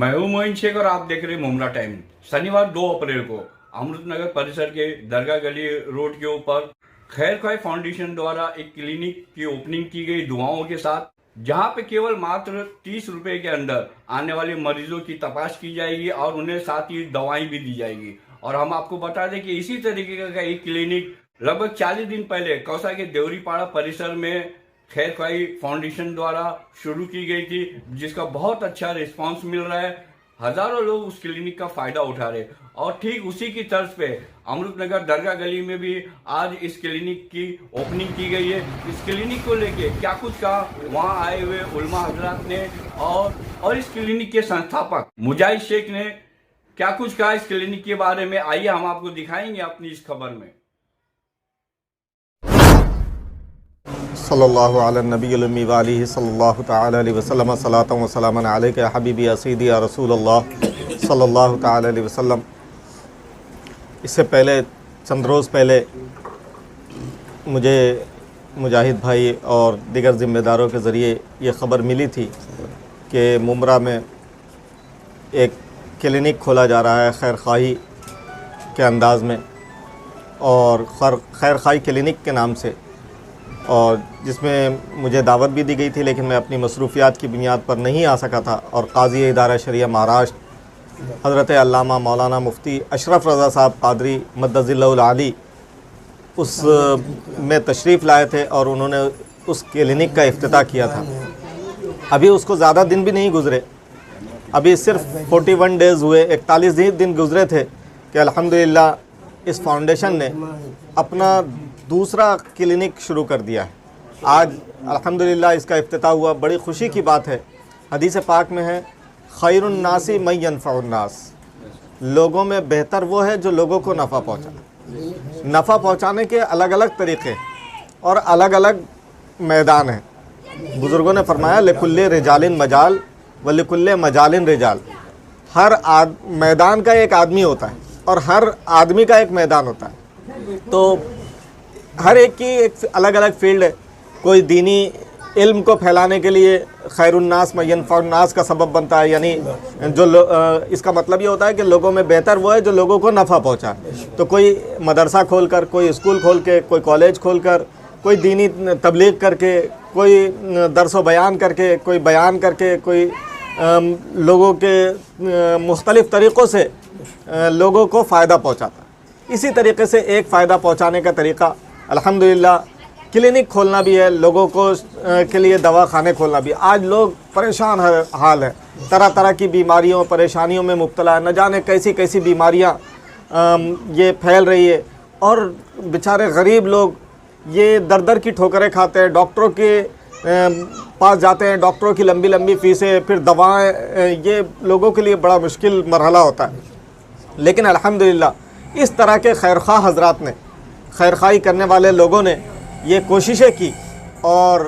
मैं हूं मोइन शेख और आप देख रहे हैं मुमरा टाइम। शनिवार 2 अप्रैल को अमृतनगर परिसर के दरगाह गली रोड के ऊपर खैर ख्वाही फाउंडेशन द्वारा एक क्लिनिक की ओपनिंग की गई दुआओं के साथ, जहां पे केवल मात्र 30 रुपए के अंदर आने वाले मरीजों की तपाश की जाएगी और उन्हें साथ ही दवाएं भी दी जाएगी। और हम आपको बता दें कि इसी तरीके का एक क्लिनिक लगभग 40 दिन पहले कौसा के देवरीपाड़ा परिसर में खैर ख्वाही फाउंडेशन द्वारा शुरू की गई थी, जिसका बहुत अच्छा रिस्पांस मिल रहा है। हजारों लोग उस क्लिनिक का फायदा उठा रहे और ठीक उसी की तर्ज पे अमृतनगर दरगाह गली में भी आज इस क्लिनिक की ओपनिंग की गई है। इस क्लिनिक को लेके क्या कुछ कहा वहां आए हुए उलमा हजरात ने और इस क्लिनिक के संस्थापक मुजाहिद शेख ने क्या कुछ कहा इस क्लिनिक के बारे में, आइए हम आपको दिखाएंगे अपनी इस खबर में। सल्लल्लाहु अला नबील उम्मी व आलिहि सल्लल्लाहु तआला अलैहि वसल्लम सलातन व सलामन अलैका या हबीबी या सय्यदी या रसूलल्लाह सल्लल्लाहु तआला अलैहि वसल्लम। इससे पहले चंद रोज़ पहले मुझे मुजाहिद भाई और दीगर ज़िम्मेदारों के ज़रिए ये ख़बर मिली थी कि मुमरा में एक क्लिनिक खोला जा रहा है खैर ख्वाही के अंदाज़ में और खैर ख्वाही क्लिनिक के नाम से, और जिसमें मुझे दावत भी दी गई थी, लेकिन मैं अपनी मसरूफियात की बुनियाद पर नहीं आ सका था। और काज़ी इदारा शरिया महाराष्ट्र हज़रत अल्लामा मौलाना मुफ्ती अशरफ रज़ा साहब क़ादरी मद्दज़िल्लहुल आली उस में तशरीफ़ लाए थे और उन्होंने उस क्लिनिक का इफ्तिताह किया था। अभी उसको ज़्यादा दिन भी नहीं गुज़रे, अभी सिर्फ 41 डेज़ हुए, 41 दिन गुज़रे थे कि अल्हम्दुलिल्लाह इस फाउंडेशन ने अपना दूसरा क्लिनिक शुरू कर दिया है। आज अल्हम्दुलिल्लाह इसका इफ्तिताह हुआ, बड़ी खुशी की बात है। हदीस पाक में है खैरुन नासी मन यनफ़उन नास, लोगों में बेहतर वो है जो लोगों को नफ़ा पहुँचाए। नफ़ा पहुँचाने के अलग अलग तरीक़े और अलग अलग मैदान हैं। बुज़ुर्गों ने फरमाया लिकुल्ले रिजालिन मजाल व लिकुल्ले मजालिन रिजाल, हर मैदान का एक आदमी होता है और हर आदमी का एक मैदान होता है। तो हर एक की एक अलग अलग फील्ड है। कोई दीनी इल्म को फैलाने के लिए खैरुन्नास मन यनफ़उन नास का सबब बनता है, यानी जो इसका मतलब ये होता है कि लोगों में बेहतर वो है जो लोगों को नफ़ा पहुंचाए। तो कोई मदरसा खोलकर, कोई स्कूल खोल के, कोई कॉलेज खोलकर, कोई दीनी तबलीग करके, कोई दर्स व बयान करके, कोई बयान करके, कोई लोगों के मुख्तलिफ़ तरीक़ों से लोगों को फ़ायदा पहुँचाता। इसी तरीके से एक फ़ायदा पहुँचाने का तरीक़ा अल्हम्दुलिल्लाह क्लिनिक खोलना भी है, लोगों को के लिए दवा खाने खोलना भी। आज लोग परेशान हाल है, तरह तरह की बीमारियों परेशानियों में मुब्तला है, न जाने कैसी कैसी बीमारियां ये फैल रही है और बेचारे गरीब लोग ये दर दर की ठोकरें खाते हैं, डॉक्टरों के पास जाते हैं, डॉक्टरों की लंबी लंबी फ़ीसें, फिर दवाएँ, ये लोगों के लिए बड़ा मुश्किल मरहला होता है। लेकिन अल्हम्दुलिल्लाह इस तरह के खैरख्वाह हज़रात ने, खैर ख्वाही करने वाले लोगों ने ये कोशिशें की और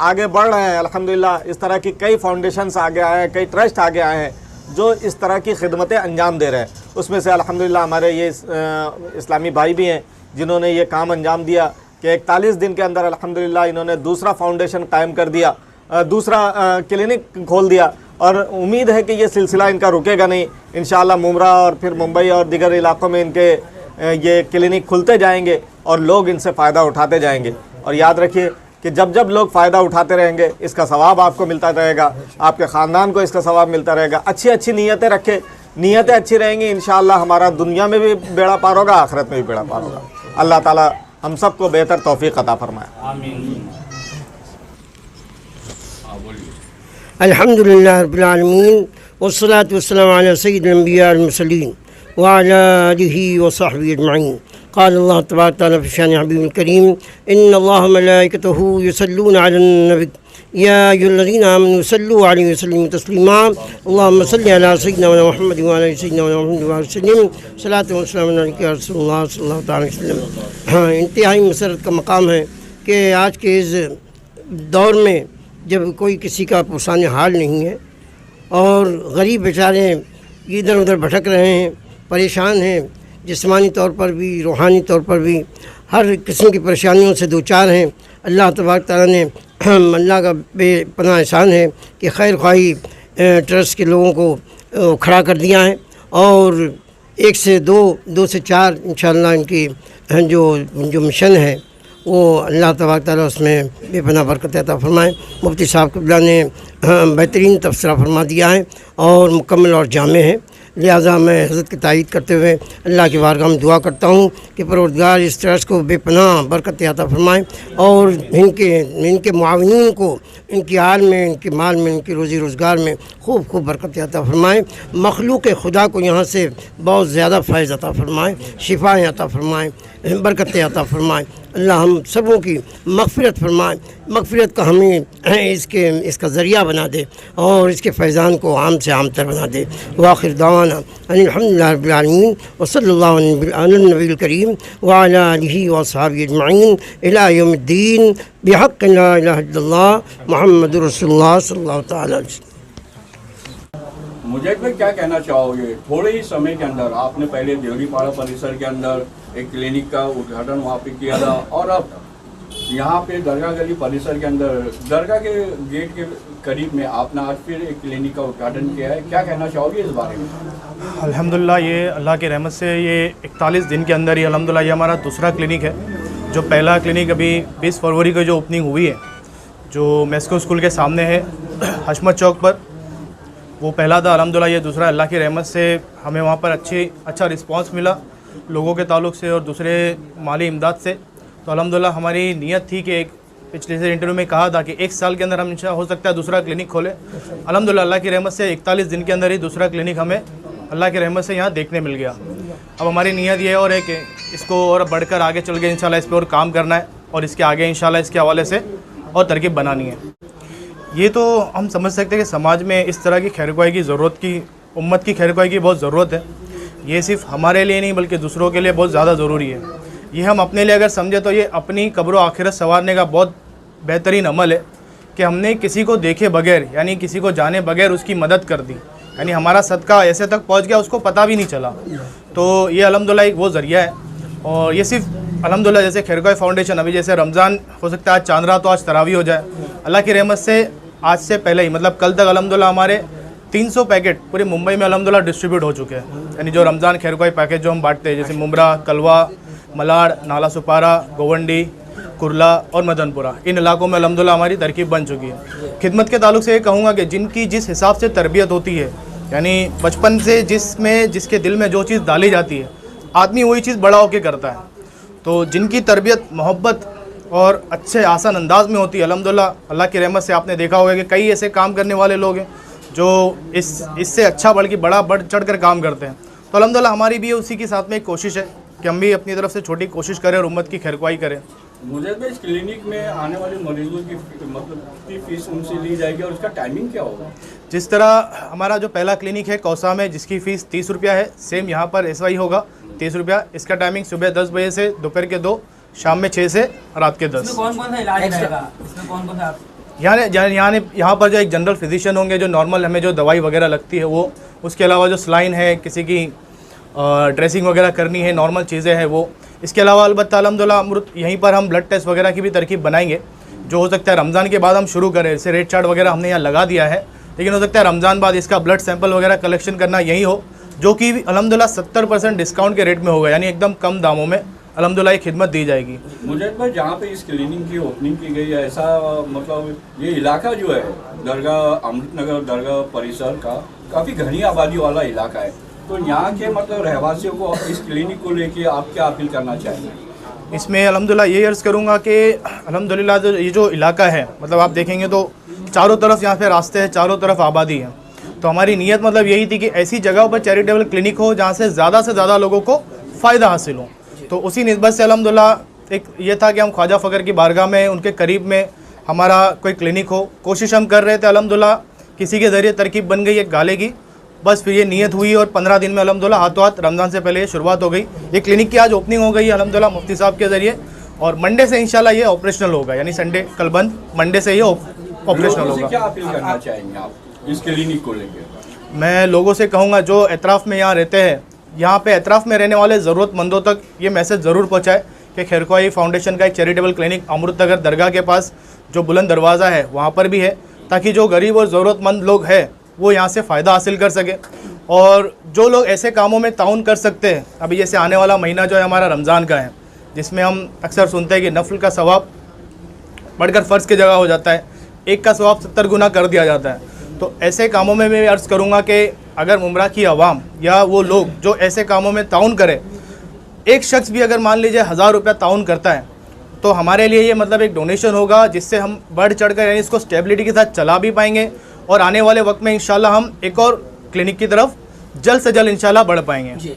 आगे बढ़ रहे हैं। अल्हम्दुलिल्लाह इस तरह की कई फाउंडेशंस आगे आए हैं, कई ट्रस्ट आगे आए हैं जो इस तरह की खिदमतें अंजाम दे रहे हैं। उसमें से अल्हम्दुलिल्लाह हमारे ये इस्लामी भाई भी हैं जिन्होंने ये काम अंजाम दिया कि 41 दिन के अंदर अल्हम्दुलिल्लाह इन्होंने दूसरा फाउंडेशन कायम कर दिया, दूसरा क्लिनिक खोल दिया। और उम्मीद है कि ये सिलसिला इनका रुकेगा नहीं। इंशाअल्लाह मुमरा और फिर मुंबई और दीगर इलाक़ों में इनके ये क्लिनिक खुलते जाएंगे और लोग इनसे फ़ायदा उठाते जाएंगे। और याद रखिए कि जब जब लोग फ़ायदा उठाते रहेंगे इसका सवाब आपको मिलता रहेगा, आपके ख़ानदान को इसका सवाब मिलता रहेगा। अच्छी अच्छी नीयतें रखें, नीयतें अच्छी रहेंगी, इंशाअल्लाह हमारा दुनिया में भी बेड़ा पार होगा, आखिरत में भी बेड़ा पार होगा। अल्लाह ताला हम सबको बेहतर तौफ़ीक़ अता फरमाए। आमीन। अल्हम्दुलिल्लाह रब्बिल आलमीन वस्सलातु वस्सलामु अला सय्यिदिल अंबिया वल मुरसलीन व अला आलिहि व सहबिहि अजमईन। क़ाल अल्लाह तबारक व तआला फ़ी शान हबीबिल करीम इन्नल्लाह व मलाइकतहु युसल्लूना अलन नबी या अय्युहल्लज़ीना आमनू सल्लू अलैहि व सल्लिमू तस्लीमा। अल्लाहुम्मा सल्लि अला सय्यिदिना मुहम्मद व अला सय्यिदिना मुहम्मद व सल्लिम सलातु व सलामु अलैका या रसूलल्लाह सल्लल्लाहु अलैहि वसल्लम। हाँ, इंतहाई मसरत का मकाम है कि आज के इस दौर में जब कोई किसी का पुरसाने हाल नहीं है और गरीब बेचारे इधर उधर भटक रहे हैं, परेशान हैं, जिस्मानी तौर पर भी रूहानी तौर पर भी हर किस्म की परेशानियों से दो चार हैं। अल्लाह तबारक तआला ने अल्लाह का बेपनाह एहसान है कि खैर ख्वाही ट्रस्ट के लोगों को खड़ा कर दिया है और 1 से 2, 2 से 4 इंशाअल्लाह इनकी जो मिशन है वो अल्लाह तबारक तआला उसमें बेपनाह बरकत अता फरमाए। मुफ्ती साहब क़िबला ने बेहतरीन तबसरा फरमा दिया है और मुकम्मल और जामे है, लिहाजा मैं हज़रत की तायीद करते हुए अल्लाह की बारगाह में दुआ करता हूँ कि परवरदिगार इस ट्रस्ट को बेपनाह बरकत अता फरमाए और इनके मुआविनीन को इनकी हाल में, इनके माल में, इनकी रोज़ी रोज़गार में खूब खूब बरकत अता फरमाए। मखलूक खुदा को यहाँ से बहुत ज़्यादा फ़ैज़ अता फरमाए, शिफाएँ अता फरमाए, बरकतें अता फरमाए। अल्लाह हम सबों की मग़फ़िरत फरमाए, मग़फ़िरत का हमें इसका ज़रिया बना दे और इसके फैज़ान को आम से आम तर बना दे। व आखिर दावाना अनिल हम्दुलिल्लाहि रब्बिल आलमीन व सल्लल्लाहु अला नबील करीम व अला आलिहि व अस्हाबिहि अजमईन इला यौमिद्दीन बिहक़्क़ि ला इलाहा इल्लल्लाह मुहम्मदुर रसूलुल्लाह सल्लल्लाहु तआला अलैहि वसल्लम। मुझे भाई क्या कहना चाहोगे, थोड़े ही समय के अंदर आपने पहले देवरीपाड़ा परिसर के अंदर एक क्लिनिक का उद्घाटन वहाँ पे किया था और अब यहाँ पे दरगाह गली परिसर के अंदर दरगाह के गेट के करीब में आपने आज फिर एक क्लिनिक का उद्घाटन किया है, क्या कहना चाहोगे इस बारे में? अल्हम्दुलिल्लाह, ये अल्लाह की रहमत से ये 41 दिन के अंदर ही अल्हम्दुलिल्लाह ये हमारा दूसरा क्लिनिक है। जो पहला क्लिनिक अभी 20 फरवरी को जो ओपनिंग हुई है, जो मेस्को स्कूल के सामने है हशमत चौक पर, वो पहला था। अल्हम्दुलिल्लाह ये दूसरा अल्लाह की रहमत से हमें वहाँ पर अच्छा रिस्पांस मिला लोगों के ताल्लुक़ से और दूसरे माली इमदाद से। तो अल्हम्दुलिल्लाह हमारी नीयत थी कि एक पिछले से इंटरव्यू में कहा था कि 1 साल के अंदर हम इंशाअल्लाह हो सकता है दूसरा क्लिनिक खोलें। अल्हम्दुलिल्लाह अल्लाह की रहमत से 41 दिन के अंदर ही दूसरा क्लिनिक हमें अल्लाह की रहमत से यहाँ देखने मिल गया। अब हमारी नीयत ये और है कि इसको और बढ़कर आगे चल के इंशाअल्लाह इस पर और काम करना है और इसके आगे इंशाअल्लाह इसके हवाले से और तरकीब बनानी है। ये तो हम समझ सकते हैं कि समाज में इस तरह की खैरख्वाही की ज़रूरत की, उम्मत की खैरख्वाही की बहुत ज़रूरत है। ये सिर्फ हमारे लिए नहीं बल्कि दूसरों के लिए बहुत ज़्यादा ज़रूरी है। ये हम अपने लिए अगर समझे तो ये अपनी कब्र आखिरत संवारने का बहुत बेहतरीन अमल है कि हमने किसी को देखे बगैर यानी किसी को जाने बगैर उसकी मदद कर दी, यानी हमारा सदका ऐसे तक पहुंच गया उसको पता भी नहीं चला। तो ये अल्हम्दुलिल्लाह एक वो ज़रिया है। और ये सिर्फ अल्हम्दुलिल्लाह जैसे खैरख्वाही फाउंडेशन, अभी जैसे रमज़ान हो सकता है आज चांद रात तो आज तरावी हो जाए, अल्लाह की रहमत से आज से पहले ही मतलब कल तक अल्हम्दुलिल्लाह हमारे 300 पैकेट पूरे मुंबई में अल्हम्दुलिल्लाह डिस्ट्रीब्यूट हो चुके हैं। यानी जो रमज़ान खैरख्वाही पैकेज जो हम बांटते हैं, जैसे मुमरा, कलवा, मलाड़, नाला सुपारा, गोवंडी, कुरला और मदनपुरा, इन इलाकों में अल्हम्दुलिल्लाह हमारी तरकीब बन चुकी है। खिदमत के ताल्लुक़ से ये कहूँगा कि जिनकी जिस हिसाब से तरबियत होती है, यानी बचपन से जिसके दिल में जो चीज़ डाली जाती है आदमी वही चीज़ बड़ा होकर करता है। तो जिनकी तरबियत मोहब्बत और अच्छे आसान अंदाज में होती है, अल्हम्दुलिल्लाह अल्लाह की रहमत से आपने देखा होगा कि कई ऐसे काम करने वाले लोग हैं जो इससे अच्छा बल्कि बढ़ चढ़ कर काम करते हैं। तो अल्हम्दुलिल्लाह हमारी भी उसी के साथ में एक कोशिश है कि हम भी अपनी तरफ से छोटी कोशिश करें और उम्मत की खैरख्वाही करें। मुझे तो इस क्लिनिक में आने वाले मरीजों की फीस उनसे ली जाएगी और उसका टाइमिंग क्या होगा? जिस तरह हमारा जो पहला क्लिनिक है कौसा में, जिसकी फ़ीस 30 रुपया है, सेम यहाँ पर ऐसा ही होगा 30 रुपया। इसका टाइमिंग सुबह 10 बजे से दोपहर के 2, शाम में 6 से रात के 10। कौन कौन सा इलाज रहेगा? इसमें कौन कौन सा यहाँ पर जो एक जनरल फिजिशियन होंगे जो नॉर्मल हमें जो दवाई वगैरह लगती है वो, उसके अलावा जो सलाइन है, किसी की ड्रेसिंग वगैरह करनी है, नॉर्मल चीज़ें हैं वो। इसके अलावा अलबत्ता अल्हम्दुलिल्लाह अमृत यहीं पर हम ब्लड टेस्ट वगैरह की भी तरकीब बनाएंगे, जो हो सकता है रमज़ान के बाद हम शुरू करें। जैसे रेड चार्ट वगैरह हमने यहाँ लगा दिया है, लेकिन हो सकता है रमज़ान बाद इसका ब्लड सैंपल वगैरह कलेक्शन करना यही हो, जो कि अल्हम्दुलिल्लाह 70% डिस्काउंट के रेट में होगा, यानी एकदम कम दामों में अल्हम्दुलिल्लाह ये खिदमत दी जाएगी। मुझे भाई जहाँ पे इस क्लिनिक की ओपनिंग की गई है, ऐसा मतलब ये इलाका जो है दरगाह अमृतनगर दरगाह परिसर का काफ़ी घनी आबादी वाला इलाका है, तो यहाँ के मतलब रहवासियों को इस क्लिनिक को लेके आप क्या अपील करना चाहेंगे? इसमें अल्हम्दुलिल्लाह ये अर्ज़ करूँगा कि अल्हम्दुलिल्लाह ये जो इलाका है, मतलब आप देखेंगे तो चारों तरफ यहाँ पे रास्ते हैं, चारों तरफ आबादी है। तो हमारी नीयत मतलब यही थी कि ऐसी जगहों पर चैरिटेबल क्लिनिक हो जहाँ से ज़्यादा लोगों को फ़ायदा हासिल हो। तो उसी निस्बत से अल्हम्दुलिल्लाह एक ये था कि हम ख्वाजा फ़कर की बारगाह में, उनके करीब में हमारा कोई क्लिनिक हो, कोशिश हम कर रहे थे। अल्हम्दुलिल्लाह किसी के ज़रिए तरकीब बन गई एक गाले की, बस फिर ये नीयत हुई और 15 दिन में अल्हम्दुलिल्लाह हाथों हाथ रमज़ान से पहले ये शुरुआत हो गई। ये क्लिनिक की आज ओपनिंग हो गई अल्हम्दुलिल्लाह मुफ्ती साहब के ज़रिए, और मंडे से इंशाल्लाह ये ऑपरेशनल होगा, यानी संडे कल बंद, मंडे से ये ऑपरेशनल होगा। क्या अपील करना चाहेंगे आप इस क्लिनिक को लेकर? मैं लोगों से कहूँगा जो एतराफ़ में यहाँ रहते हैं, यहाँ पे एतराफ़ में रहने वाले ज़रूरतमंदों तक ये मैसेज ज़रूर पहुँचाए कि खैरख्वाही फाउंडेशन का एक चैरिटेबल क्लिनिक अमृतनगर दरगाह के पास जो बुलंद दरवाज़ा है वहाँ पर भी है, ताकि जो गरीब और ज़रूरतमंद लोग हैं वो यहाँ से फ़ायदा हासिल कर सके। और जो लोग ऐसे कामों में ताउन कर सकते हैं, अभी जैसे आने वाला महीना जो है हमारा रमज़ान का है, जिसमें हम अक्सर सुनते हैं कि नफल का सवाब बढ़कर फ़र्ज़ की जगह हो जाता है, एक का सवाब 70 गुना कर दिया जाता है। तो ऐसे कामों में मैं अर्ज़ करूँगा कि अगर उम्रा की आवाम या वो लोग जो ऐसे कामों में ताउन करे, एक शख्स भी अगर मान लीजिए 1000 रुपया ताउन करता है, तो हमारे लिए ये मतलब एक डोनेशन होगा, जिससे हम बढ़ चढ़ कर यानी इसको स्टेबिलिटी के साथ चला भी पाएंगे और आने वाले वक्त में इंशाल्लाह हम एक और क्लिनिक की तरफ जल्द से जल्द इंशाल्लाह बढ़ पाएंगे। जी